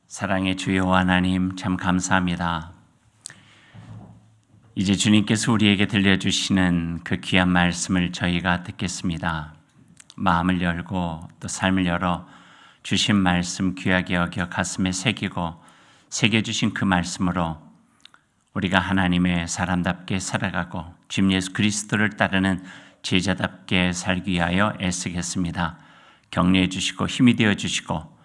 사랑의 주여 하나님, 참 감사합니다. 이제 주님께서 우리에게 들려주시는 그 귀한 말씀을 저희가 듣겠습니다. 마음을 열고 또 삶을 열어 주신 말씀 귀하게 여겨 가슴에 새기고 새겨주신 그 말씀으로 우리가 하나님의 사람답게 살아가고 주님 예수 그리스도를 따르는 제자답게 살기 위하여 애쓰겠습니다. 격려해 주시고 힘이 되어 주시고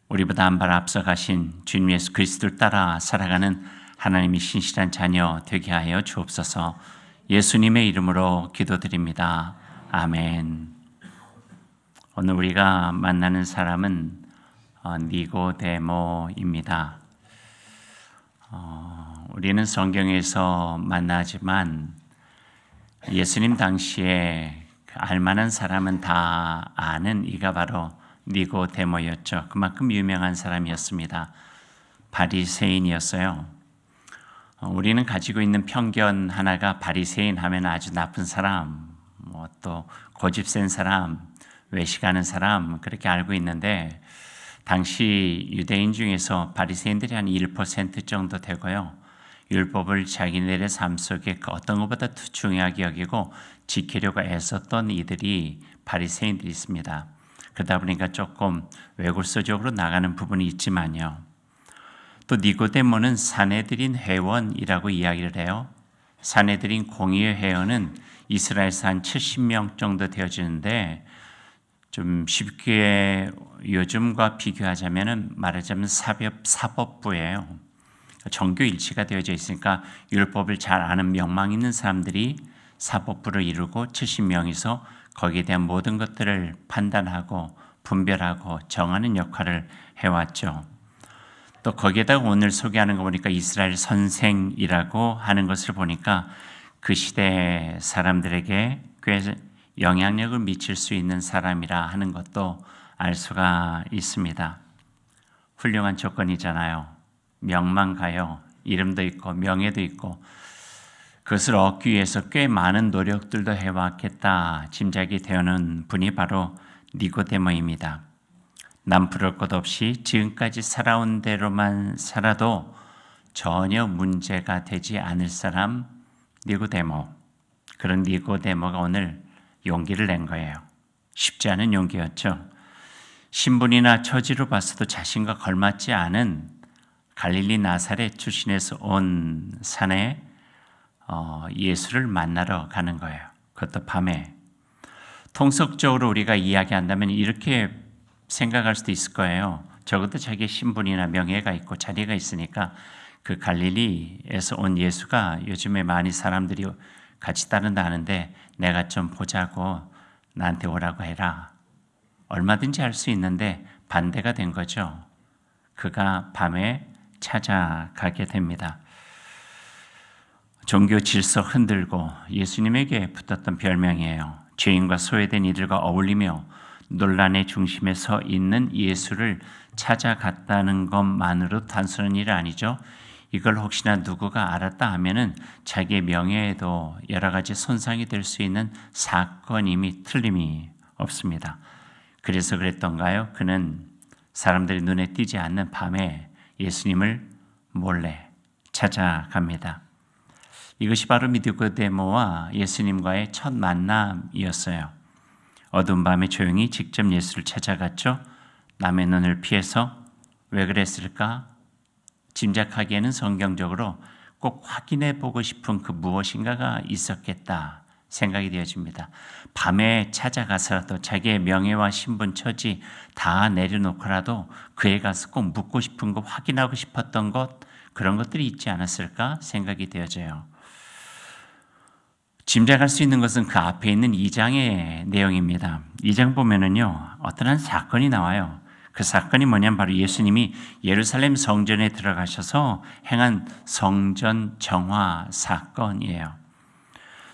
우리보다 한 발 앞서가신 주님 예수 그리스도를 따라 살아가는 하나님의 신실한 자녀 되게 하여 주옵소서. 예수님의 이름으로 기도드립니다. 아멘. 오늘 우리가 만나는 사람은 니고데모입니다. 우리는 성경에서 만나지만 예수님 당시에 알만한 사람은 다 아는 이가 바로 니고데모였죠. 그만큼 유명한 사람이었습니다. 바리새인이었어요. 우리는 가지고 있는 편견 하나가 바리새인 하면 아주 나쁜 사람, 또 고집센 사람, 외식하는 사람 그렇게 알고 있는데 당시 유대인 중에서 바리새인들이 한 1% 정도 되고요. 율법을 자기네들의 삶 속에 어떤 것보다 더 중요하게 여기고 지키려고 애썼던 이들이 바리새인들이 있습니다. 그러다 보니까 조금 외골서적으로 나가는 부분이 있지만요. 또 니고데모는 사내들인 회원이라고 이야기를 해요. 사내들인 공의회 회원은 이스라엘에서 한 70명 정도 되어지는데 좀 쉽게 요즘과 비교하자면 말하자면 사법부예요. 정교 일치가 되어져 있으니까 율법을 잘 아는 명망 있는 사람들이 사법부를 이루고 70명이서 거기에 대한 모든 것들을 판단하고 분별하고 정하는 역할을 해왔죠. 또 거기에다가 오늘 소개하는 거 보니까 이스라엘 선생이라고 하는 것을 보니까 그 시대 사람들에게 꽤 영향력을 미칠 수 있는 사람이라 하는 것도 알 수가 있습니다. 훌륭한 조건이잖아요. 명망가요. 이름도 있고 명예도 있고 그것을 얻기 위해서 꽤 많은 노력들도 해왔겠다 짐작이 되는 분이 바로 니고데모입니다. 남 부러울 것 없이 지금까지 살아온 대로만 살아도 전혀 문제가 되지 않을 사람 니고데모. 그런 니고데모가 오늘 용기를 낸 거예요. 쉽지 않은 용기였죠. 신분이나 처지로 봤어도 자신과 걸맞지 않은 갈릴리 나사렛 출신에서 온 산에 예수를 만나러 가는 거예요. 그것도 밤에. 통속적으로 우리가 이야기한다면 이렇게 생각할 수도 있을 거예요. 적어도 자기의 신분이나 명예가 있고 자리가 있으니까 그 갈릴리에서 온 예수가 요즘에 많이 사람들이 같이 따른다 하는데 내가 좀 보자고 나한테 오라고 해라. 얼마든지 할 수 있는데 반대가 된 거죠. 그가 밤에 찾아가게 됩니다. 종교 질서 흔들고 예수님에게 붙었던 별명이에요. 죄인과 소외된 이들과 어울리며 논란의 중심에 서 있는 예수를 찾아갔다는 것만으로 단순한 일이 아니죠. 이걸 혹시나 누구가 알았다 하면은 자기의 명예에도 여러 가지 손상이 될 수 있는 사건임이 틀림이 없습니다. 그래서 그랬던가요? 그는 사람들이 눈에 띄지 않는 밤에 예수님을 몰래 찾아갑니다. 이것이 바로 니고데모와 예수님과의 첫 만남이었어요. 어두운 밤에 조용히 직접 예수를 찾아갔죠. 남의 눈을 피해서 왜 그랬을까? 짐작하기에는 성경적으로 꼭 확인해 보고 싶은 그 무엇인가가 있었겠다 생각이 되어집니다. 밤에 찾아가서라도 자기의 명예와 신분, 처지 다 내려놓고라도 그에 가서 꼭 묻고 싶은 것, 확인하고 싶었던 것, 그런 것들이 있지 않았을까 생각이 되어져요. 짐작할 수 있는 것은 그 앞에 있는 2장의 내용입니다. 2장 보면은요, 어떤 한 사건이 나와요. 그 사건이 뭐냐면 바로 예수님이 예루살렘 성전에 들어가셔서 행한 성전 정화 사건이에요.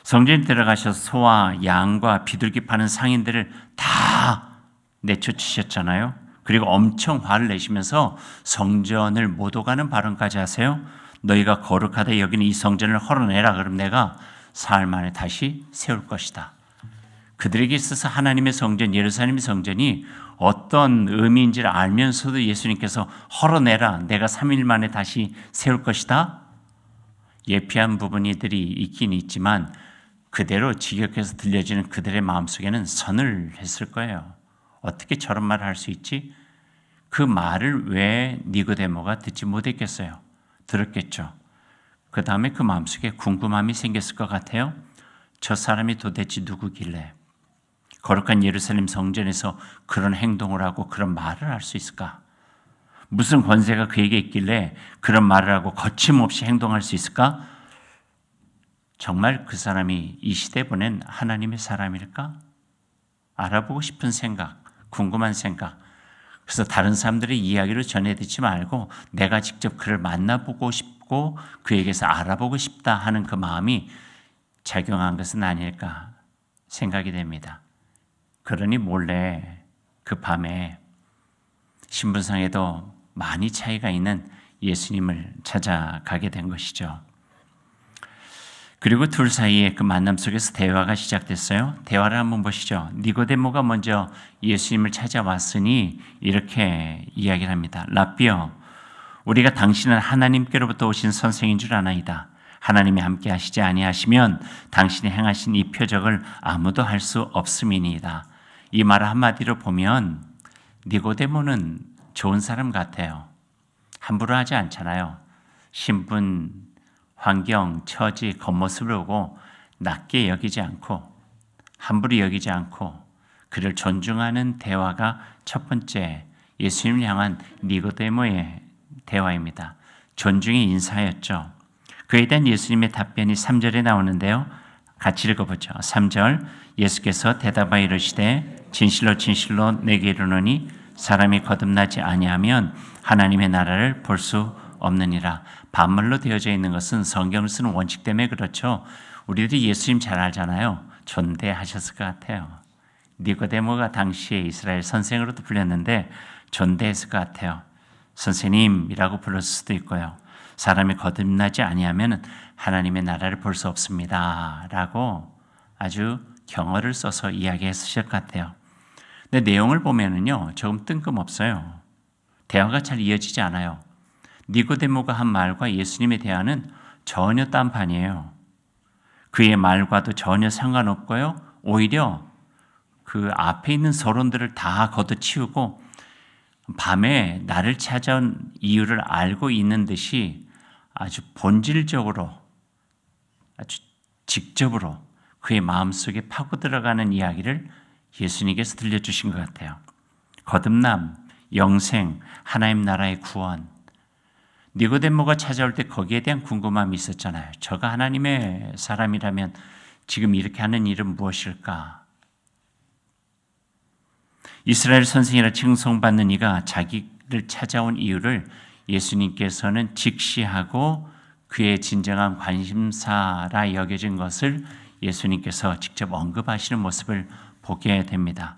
성전에 들어가셔서 소와 양과 비둘기 파는 상인들을 다 내쫓으셨잖아요. 그리고 엄청 화를 내시면서 성전을 못 오가는 발언까지 하세요. 너희가 거룩하다 여기는 이 성전을 헐어내라. 그럼 내가 사흘 만에 다시 세울 것이다. 그들에게 있어서 하나님의 성전, 예루살렘 성전이 어떤 의미인지를 알면서도 예수님께서 헐어내라, 내가 3일 만에 다시 세울 것이다. 예피한 부분들이 있긴 있지만 그대로 직역해서 들려지는 그들의 마음속에는 선을 했을 거예요. 어떻게 저런 말을 할 수 있지? 그 말을 왜 니고데모가 듣지 못했겠어요? 들었겠죠. 그 다음에 그 마음속에 궁금함이 생겼을 것 같아요. 저 사람이 도대체 누구길래 거룩한 예루살렘 성전에서 그런 행동을 하고 그런 말을 할 수 있을까? 무슨 권세가 그에게 있길래 그런 말을 하고 거침없이 행동할 수 있을까? 정말 그 사람이 이 시대에 보낸 하나님의 사람일까? 알아보고 싶은 생각, 궁금한 생각. 그래서 다른 사람들의 이야기를 전해 듣지 말고 내가 직접 그를 만나보고 싶고 그에게서 알아보고 싶다 하는 그 마음이 작용한 것은 아닐까 생각이 됩니다. 그러니 몰래 그 밤에 신분상에도 많이 차이가 있는 예수님을 찾아가게 된 것이죠. 그리고 둘 사이에 그 만남 속에서 대화가 시작됐어요. 대화를 한번 보시죠. 니고데모가 먼저 예수님을 찾아왔으니 이렇게 이야기를 합니다. 라삐여, 우리가 당신은 하나님께로부터 오신 선생인 줄 아나이다. 하나님이 함께 하시지 아니하시면 당신이 행하신 이 표적을 아무도 할 수 없음이니이다. 이 말을 한마디로 보면 니고데모는 좋은 사람 같아요. 함부로 하지 않잖아요. 신분, 환경, 처지, 겉모습을 보고 낮게 여기지 않고 함부로 여기지 않고 그를 존중하는 대화가 첫 번째 예수님을 향한 니고데모의 대화입니다. 존중의 인사였죠. 그에 대한 예수님의 답변이 3절에 나오는데요. 같이 읽어보죠. 3절, 예수께서 대답하여 이르시되 진실로 진실로 내게 이르노니 사람이 거듭나지 아니하면 하나님의 나라를 볼 수 없느니라. 반말로 되어져 있는 것은 성경을 쓰는 원칙 때문에 그렇죠. 우리들이 예수님 잘 알잖아요. 존대하셨을 것 같아요. 니고데모가 당시에 이스라엘 선생으로도 불렸는데 존대했을 것 같아요. 선생님이라고 불렀을 수도 있고요. 사람이 거듭나지 아니하면 하나님의 나라를 볼 수 없습니다. 라고 아주 경어를 써서 이야기했을 것 같아요. 근데 내용을 보면은요, 조금 뜬금없어요. 대화가 잘 이어지지 않아요. 니고데모가 한 말과 예수님의 대화는 전혀 딴판이에요. 그의 말과도 전혀 상관없고요. 오히려 그 앞에 있는 서론들을 다 걷어치우고 밤에 나를 찾아온 이유를 알고 있는 듯이 아주 본질적으로, 아주 직접으로 그의 마음속에 파고 들어가는 이야기를 예수님께서 들려주신 것 같아요. 거듭남, 영생, 하나님 나라의 구원. 니고데모가 찾아올 때 거기에 대한 궁금함이 있었잖아요. 저가 하나님의 사람이라면 지금 이렇게 하는 일은 무엇일까? 이스라엘 선생이라 칭송받는 이가 자기를 찾아온 이유를 예수님께서는 직시하고 그의 진정한 관심사라 여겨진 것을 예수님께서 직접 언급하시는 모습을 보게 됩니다.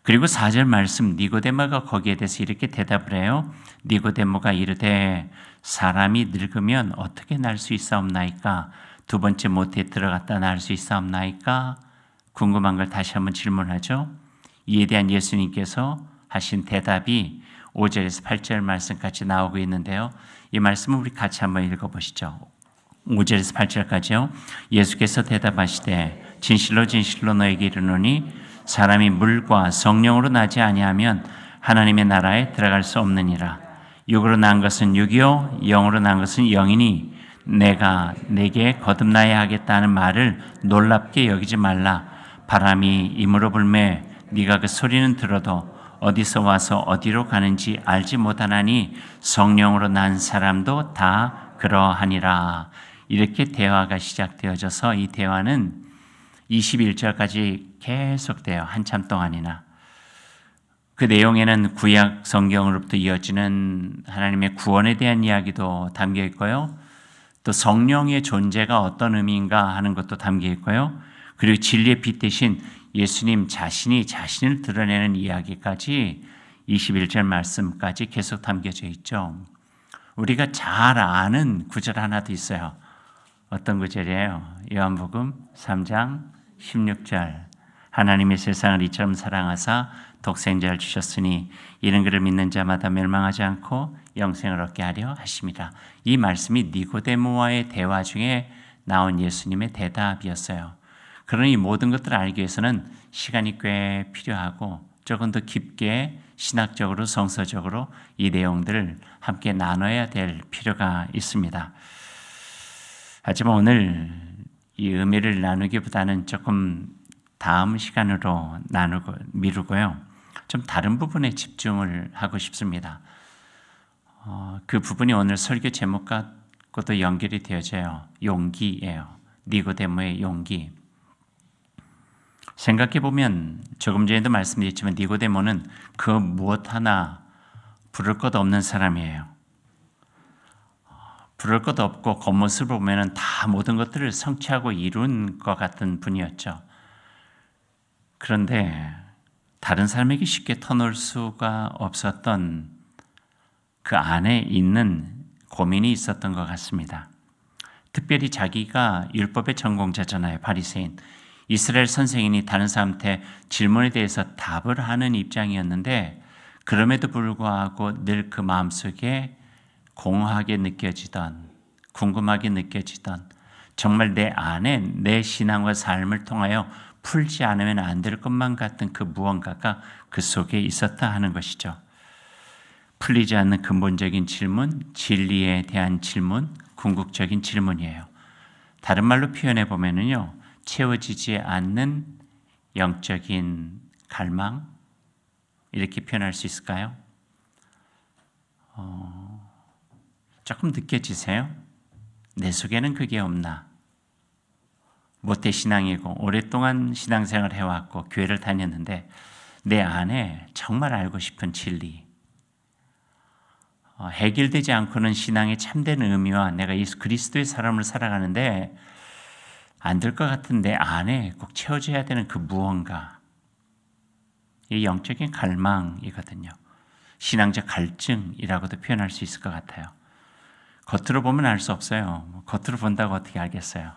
그리고 4절 말씀 니고데모가 거기에 대해서 이렇게 대답을 해요. 니고데모가 이르되 사람이 늙으면 어떻게 날 수 있사옵나이까? 두 번째 모태에 들어갔다 날 수 있사옵나이까? 궁금한 걸 다시 한번 질문하죠. 이에 대한 예수님께서 하신 대답이 5절에서 8절 말씀까지 나오고 있는데요. 이 말씀을 우리 같이 한번 읽어보시죠. 5절에서 8절까지요. 예수께서 대답하시되 진실로 진실로 너에게 이르노니 사람이 물과 성령으로 나지 아니하면 하나님의 나라에 들어갈 수 없느니라. 육으로 난 것은 육이요 영으로 난 것은 영이니 내가 내게 거듭나야 하겠다는 말을 놀랍게 여기지 말라. 바람이 임으로 불매 네가 그 소리는 들어도 어디서 와서 어디로 가는지 알지 못하나니 성령으로 난 사람도 다 그러하니라. 이렇게 대화가 시작되어져서 이 대화는 21절까지 계속돼요. 한참 동안이나. 그 내용에는 구약 성경으로부터 이어지는 하나님의 구원에 대한 이야기도 담겨 있고요. 또 성령의 존재가 어떤 의미인가 하는 것도 담겨 있고요. 그리고 진리의 빛 대신 예수님 자신이 자신을 드러내는 이야기까지 21절 말씀까지 계속 담겨져 있죠. 우리가 잘 아는 구절 하나도 있어요. 어떤 구절이에요? 요한복음 3장 16절. 하나님의 세상을 이처럼 사랑하사 독생자를 주셨으니 이는 그를 믿는 자마다 멸망하지 않고 영생을 얻게 하려 하심이라. 이 말씀이 니고데모와의 대화 중에 나온 예수님의 대답이었어요. 그러니 이 모든 것들을 알기 위해서는 시간이 꽤 필요하고 조금 더 깊게 신학적으로 성서적으로 이 내용들을 함께 나눠야 될 필요가 있습니다. 하지만 오늘 이 의미를 나누기보다는 조금 다음 시간으로 미루고요. 좀 다른 부분에 집중을 하고 싶습니다. 그 부분이 오늘 설교 제목과도 연결이 되어져요. 용기예요. 니고데모의 용기. 생각해보면 조금 전에도 말씀드렸지만 니고데모는 그 무엇 하나 부를 것 없는 사람이에요. 부를 것 없고 겉모습을 보면 다 모든 것들을 성취하고 이룬 것 같은 분이었죠. 그런데 다른 사람에게 쉽게 터놓을 수가 없었던 그 안에 있는 고민이 있었던 것 같습니다. 특별히 자기가 율법의 전공자잖아요. 바리새인. 이스라엘 선생님이 다른 사람한테 질문에 대해서 답을 하는 입장이었는데 그럼에도 불구하고 늘 그 마음속에 공허하게 느껴지던, 궁금하게 느껴지던, 정말 내 안에 내 신앙과 삶을 통하여 풀지 않으면 안 될 것만 같은 그 무언가가 그 속에 있었다 하는 것이죠. 풀리지 않는 근본적인 질문, 진리에 대한 질문, 궁극적인 질문이에요. 다른 말로 표현해 보면은요, 채워지지 않는 영적인 갈망, 이렇게 표현할 수 있을까요? 조금 느껴지세요? 내 속에는 그게 없나? 모태신앙이고 오랫동안 신앙생활을 해왔고 교회를 다녔는데 내 안에 정말 알고 싶은 진리, 해결되지 않고는 신앙의 참된 의미와 내가 예수 그리스도의 사람을 살아가는데 안 될 것 같은 내 안에 꼭 채워져야 되는 그 무언가, 이 영적인 갈망이거든요. 신앙적 갈증이라고도 표현할 수 있을 것 같아요. 겉으로 보면 알 수 없어요. 겉으로 본다고 어떻게 알겠어요?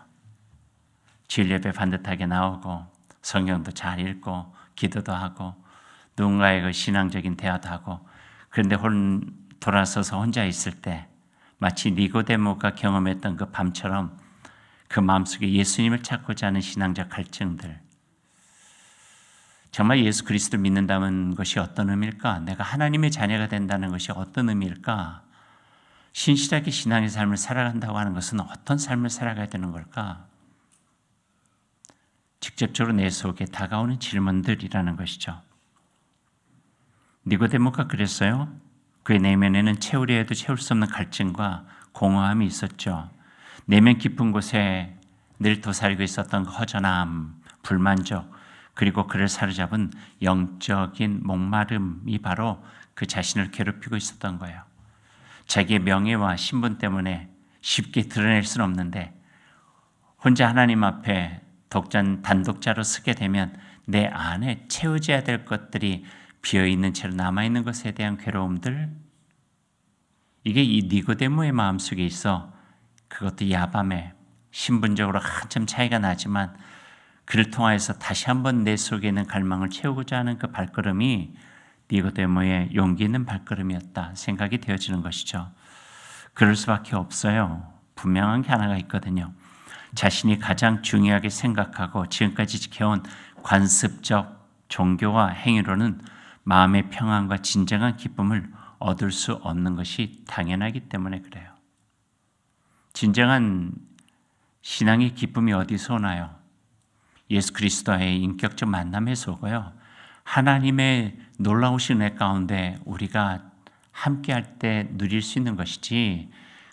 주일 예배 반듯하게 나오고 성경도 잘 읽고 기도도 하고 누군가의 그 신앙적인 대화도 하고, 그런데 돌아서서 혼자 있을 때 마치 니고데모가 경험했던 그 밤처럼 그 마음속에 예수님을 찾고자 하는 신앙적 갈증들, 정말 예수 그리스도를 믿는다는 것이 어떤 의미일까? 내가 하나님의 자녀가 된다는 것이 어떤 의미일까? 신실하게 신앙의 삶을 살아간다고 하는 것은 어떤 삶을 살아가야 되는 걸까? 직접적으로 내 속에 다가오는 질문들이라는 것이죠. 니고데모가 그랬어요. 그의 내면에는 채우려 해도 채울 수 없는 갈증과 공허함이 있었죠. 내면 깊은 곳에 늘 도사리고 있었던 허전함, 불만족, 그리고 그를 사로잡은 영적인 목마름이 바로 그 자신을 괴롭히고 있었던 거예요. 자기의 명예와 신분 때문에 쉽게 드러낼 수는 없는데 혼자 하나님 앞에 단독자로 서게 되면 내 안에 채워져야 될 것들이 비어있는 채로 남아있는 것에 대한 괴로움들, 이게 이 니고데모의 마음속에 있어 그것도 야밤에 신분적으로 한참 차이가 나지만 그를 통하여서 다시 한번 내 속에 있는 갈망을 채우고자 하는 그 발걸음이 니고데모의 용기 있는 발걸음이었다 생각이 되어지는 것이죠. 그럴 수밖에 없어요. 분명한 게 하나가 있거든요. 자신이 가장 중요하게 생각하고 지금까지 지켜온 관습적 종교와 행위로는 마음의 평안과 진정한 기쁨을 얻을 수 없는 것이 당연하기 때문에 그래요. 진정한 신앙의 기쁨이 어디서 오나요? 예수 그리스도와의 인격적 만남에서 오고요. 하나님의 놀라우신 은혜 가운데 우리가 함께할 때 누릴 수 있는 것이지,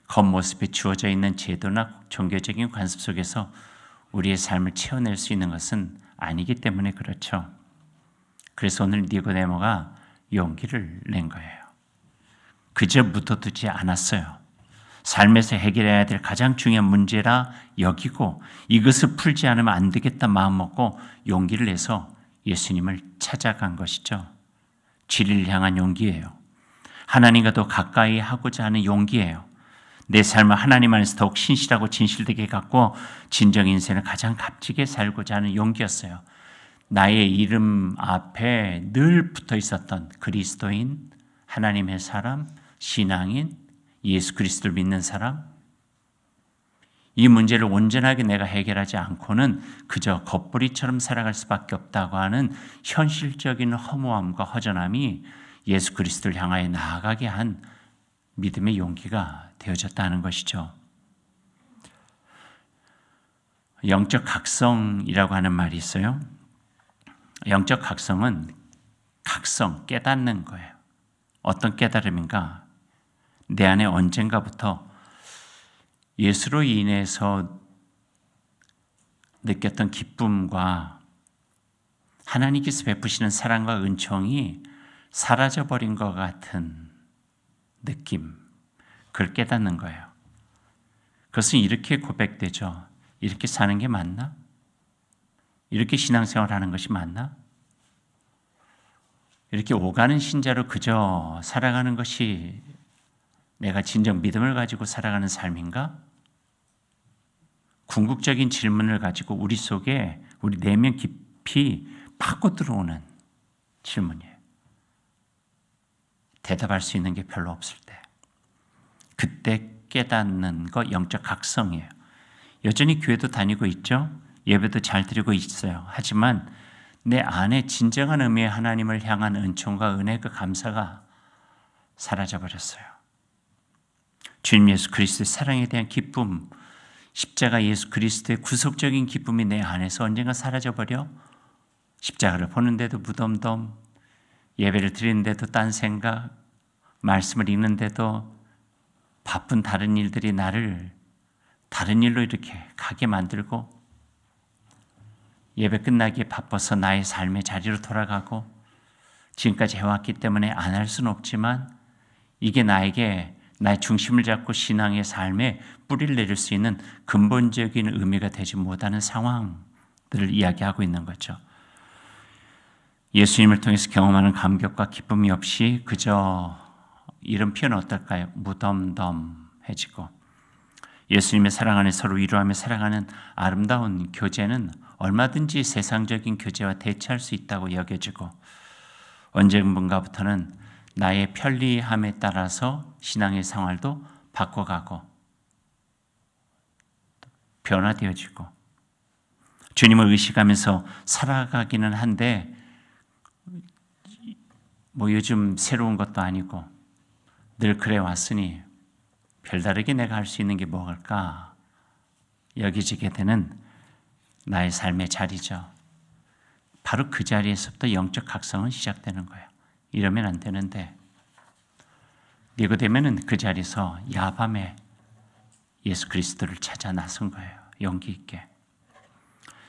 겉모습에 주어져 있는 제도나 종교적인 관습 속에서 우리의 삶을 채워낼 수 있는 것은 아니기 때문에 그렇죠. 그래서 오늘 니고데모가 용기를 낸 거예요. 그저 묻어두지 않았어요. 삶에서 해결해야 될 가장 중요한 문제라 여기고 이것을 풀지 않으면 안 되겠다 마음 먹고 용기를 내서 예수님을 찾아간 것이죠. 진리를 향한 용기예요. 하나님과 더 가까이 하고자 하는 용기예요. 내 삶을 하나님 안에서 더욱 신실하고 진실되게 갖고 진정 인생을 가장 값지게 살고자 하는 용기였어요. 나의 이름 앞에 늘 붙어 있었던 그리스도인, 하나님의 사람, 신앙인, 예수 그리스도를 믿는 사람, 이 문제를 온전하게 내가 해결하지 않고는 그저 겉부리처럼 살아갈 수밖에 없다고 하는 현실적인 허무함과 허전함이 예수 그리스도를 향하여 나아가게 한 믿음의 용기가 되어졌다는 것이죠. 영적 각성이라고 하는 말이 있어요. 영적 각성은 깨닫는 거예요. 어떤 깨달음인가? 내 안에 언젠가부터 예수로 인해서 느꼈던 기쁨과 하나님께서 베푸시는 사랑과 은총이 사라져버린 것 같은 느낌, 그걸 깨닫는 거예요. 그것은 이렇게 고백되죠. 이렇게 사는 게 맞나? 이렇게 신앙생활하는 것이 맞나? 이렇게 오가는 신자로 그저 살아가는 것이 내가 진정 믿음을 가지고 살아가는 삶인가? 궁극적인 질문을 가지고 우리 속에 우리 내면 깊이 파고 들어오는 질문이에요. 대답할 수 있는 게 별로 없을 때, 그때 깨닫는 거 영적 각성이에요. 여전히 교회도 다니고 있죠. 예배도 잘 드리고 있어요. 하지만 내 안에 진정한 의미의 하나님을 향한 은총과 은혜가 감사가 사라져버렸어요. 주님 예수 그리스도의 사랑에 대한 기쁨, 십자가 예수 그리스도의 구속적인 기쁨이 내 안에서 언젠가 사라져버려 십자가를 보는데도 무덤덤, 예배를 드리는데도 딴 생각, 말씀을 읽는데도 바쁜 다른 일들이 나를 다른 일로 이렇게 가게 만들고, 예배 끝나기에 바빠서 나의 삶의 자리로 돌아가고, 지금까지 해왔기 때문에 안 할 수는 없지만 이게 나에게 나의 중심을 잡고 신앙의 삶에 뿌리를 내릴 수 있는 근본적인 의미가 되지 못하는 상황들을 이야기하고 있는 거죠. 예수님을 통해서 경험하는 감격과 기쁨이 없이 그저 이런 표현 어떨까요? 무덤덤해지고, 예수님의 사랑 안에 서로 위로하며 살아가는 아름다운 교제는 얼마든지 세상적인 교제와 대체할 수 있다고 여겨지고, 언젠가부터는 나의 편리함에 따라서 신앙의 생활도 바꿔가고 변화되어지고, 주님을 의식하면서 살아가기는 한데 뭐 요즘 새로운 것도 아니고 늘 그래 왔으니 별다르게 내가 할 수 있는 게 뭘까 여겨지게 되는 나의 삶의 자리죠. 바로 그 자리에서부터 영적 각성은 시작되는 거예요. 이러면 안 되는데, 니고데모는 그 자리에서 야밤에 예수 그리스도를 찾아 나선 거예요. 용기 있게.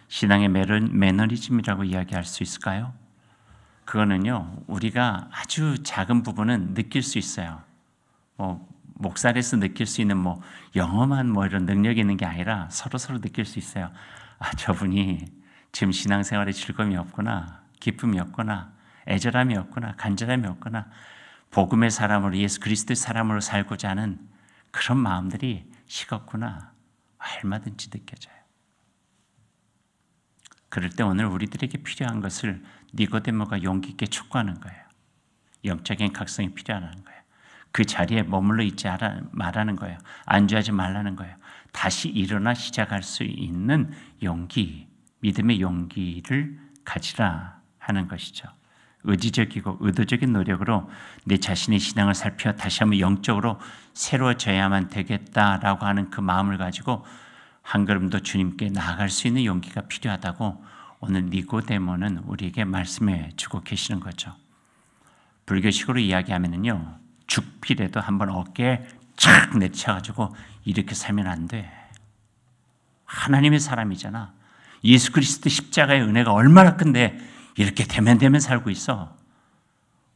신앙의 매너리즘이라고 이야기할 수 있을까요? 그거는요, 우리가 아주 작은 부분은 느낄 수 있어요. 목살에서 느낄 수 있는 영험한 이런 능력이 있는 게 아니라 서로 느낄 수 있어요. 아, 저분이 지금 신앙생활에 즐거움이 없구나, 기쁨이 없구나, 애절함이 없구나, 간절함이 없구나, 복음의 사람으로, 예수 그리스도의 사람으로 살고자 하는 그런 마음들이 식었구나, 얼마든지 느껴져요. 그럴 때 오늘 우리들에게 필요한 것을 니고데모가 용기 있게 촉구하는 거예요. 영적인 각성이 필요하다는 거예요. 그 자리에 머물러 있지 말라는 거예요. 안주하지 말라는 거예요. 다시 일어나 시작할 수 있는 용기, 믿음의 용기를 가지라 하는 것이죠. 의지적이고 의도적인 노력으로 내 자신의 신앙을 살펴 다시 한번 영적으로 새로워져야만 되겠다라고 하는 그 마음을 가지고 한 걸음 더 주님께 나아갈 수 있는 용기가 필요하다고 오늘 니고데모는 우리에게 말씀해 주고 계시는 거죠. 불교식으로 이야기하면은요, 죽필에도 한번 어깨에 착 내쳐가지고 이렇게 살면 안 돼. 하나님의 사람이잖아. 예수 그리스도 십자가의 은혜가 얼마나 큰데 이렇게 대면대면 살고 있어.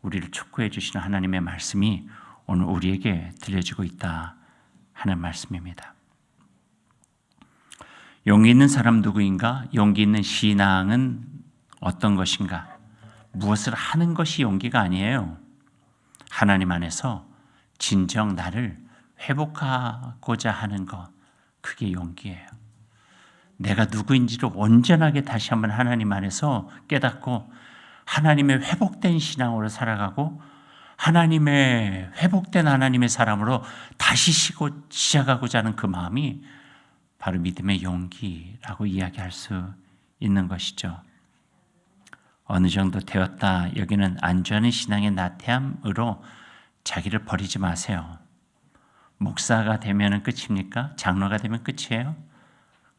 우리를 촉구해 주시는 하나님의 말씀이 오늘 우리에게 들려지고 있다 하는 말씀입니다. 용기 있는 사람 누구인가? 용기 있는 신앙은 어떤 것인가? 무엇을 하는 것이 용기가 아니에요. 하나님 안에서 진정 나를 회복하고자 하는 것, 그게 용기예요. 내가 누구인지를 온전하게 다시 한번 하나님 안에서 깨닫고 하나님의 회복된 신앙으로 살아가고 하나님의 회복된 하나님의 사람으로 다시 시작하고자 하는 그 마음이 바로 믿음의 용기라고 이야기할 수 있는 것이죠. 어느 정도 되었다 여기는 안주하는 신앙의 나태함으로 자기를 버리지 마세요. 목사가 되면 끝입니까? 장로가 되면 끝이에요?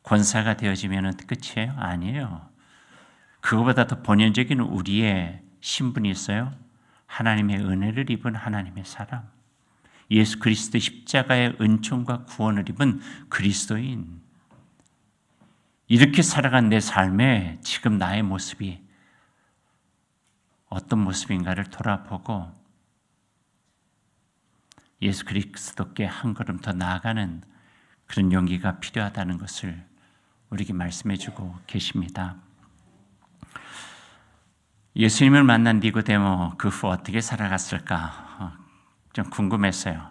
권사가 되어지면 끝이에요? 아니에요. 그거보다 더 본연적인 우리의 신분이 있어요. 하나님의 은혜를 입은 하나님의 사람, 예수 그리스도 십자가의 은총과 구원을 입은 그리스도인. 이렇게 살아간 내 삶에 지금 나의 모습이 어떤 모습인가를 돌아보고 예수 그리스도께 한 걸음 더 나아가는 그런 용기가 필요하다는 것을 우리에게 말씀해 주고 계십니다. 예수님을 만난 니고데모 그 후 어떻게 살아갔을까 좀 궁금했어요.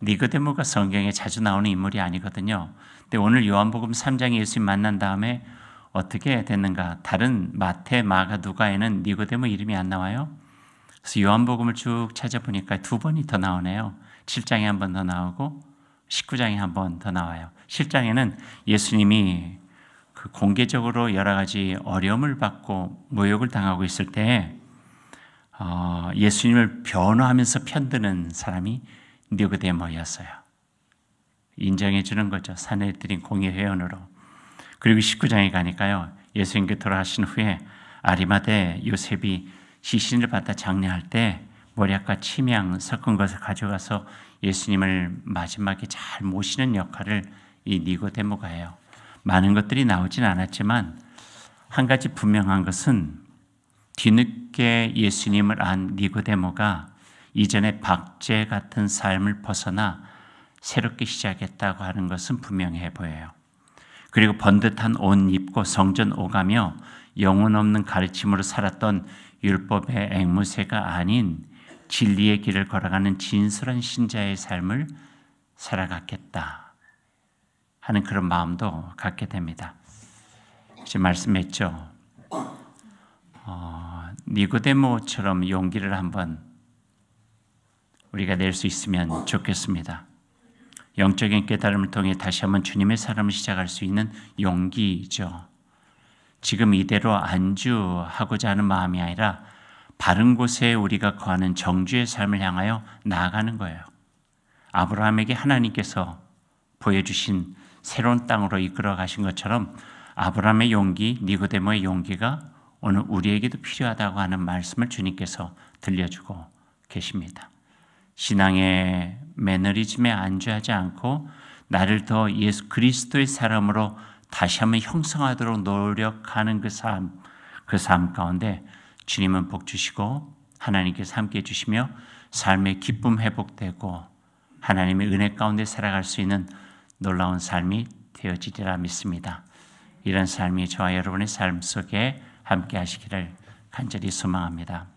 니고데모가 성경에 자주 나오는 인물이 아니거든요. 근데 오늘 요한복음 3장에 예수님 만난 다음에 어떻게 됐는가? 다른 마태, 마가, 누가에는 니고데모 이름이 안 나와요. 그래서 요한복음을 쭉 찾아보니까 2번이 더 나오네요. 7장에 한 번 더 나오고 19장에 한 번 더 나와요. 7장에는 예수님이 그 공개적으로 여러 가지 어려움을 받고 모욕을 당하고 있을 때 예수님을 변호하면서 편드는 사람이 니고데모였어요. 인정해 주는 거죠. 사내들인 공의회원으로. 그리고 19장에 가니까요. 예수님께 돌아가신 후에 아리마대 요셉이 시신을 받아 장례할 때 모략과 침향 섞은 것을 가져가서 예수님을 마지막에 잘 모시는 역할을 이 니고데모가 해요. 많은 것들이 나오진 않았지만 한 가지 분명한 것은 뒤늦게 예수님을 안 니고데모가 이전에 박제 같은 삶을 벗어나 새롭게 시작했다고 하는 것은 분명해 보여요. 그리고 번듯한 옷 입고 성전 오가며 영혼 없는 가르침으로 살았던 율법의 앵무새가 아닌 진리의 길을 걸어가는 진솔한 신자의 삶을 살아갔겠다 하는 그런 마음도 갖게 됩니다. 지금 말씀했죠. 니고데모처럼 용기를 한번 우리가 낼 수 있으면 좋겠습니다. 영적인 깨달음을 통해 다시 한번 주님의 삶을 시작할 수 있는 용기죠. 지금 이대로 안주하고자 하는 마음이 아니라 바른 곳에 우리가 거하는 정주의 삶을 향하여 나아가는 거예요. 아브라함에게 하나님께서 보여주신 새로운 땅으로 이끌어 가신 것처럼 아브라함의 용기, 니고데모의 용기가 오늘 우리에게도 필요하다고 하는 말씀을 주님께서 들려주고 계십니다. 신앙의 매너리즘에 안주하지 않고 나를 더 예수 그리스도의 사람으로 다시 한번 형성하도록 노력하는 그 삶 가운데 주님은 복 주시고 하나님께서 함께 해주시며 삶의 기쁨 회복되고 하나님의 은혜 가운데 살아갈 수 있는 놀라운 삶이 되어지리라 믿습니다. 이런 삶이 저와 여러분의 삶 속에 함께 하시기를 간절히 소망합니다.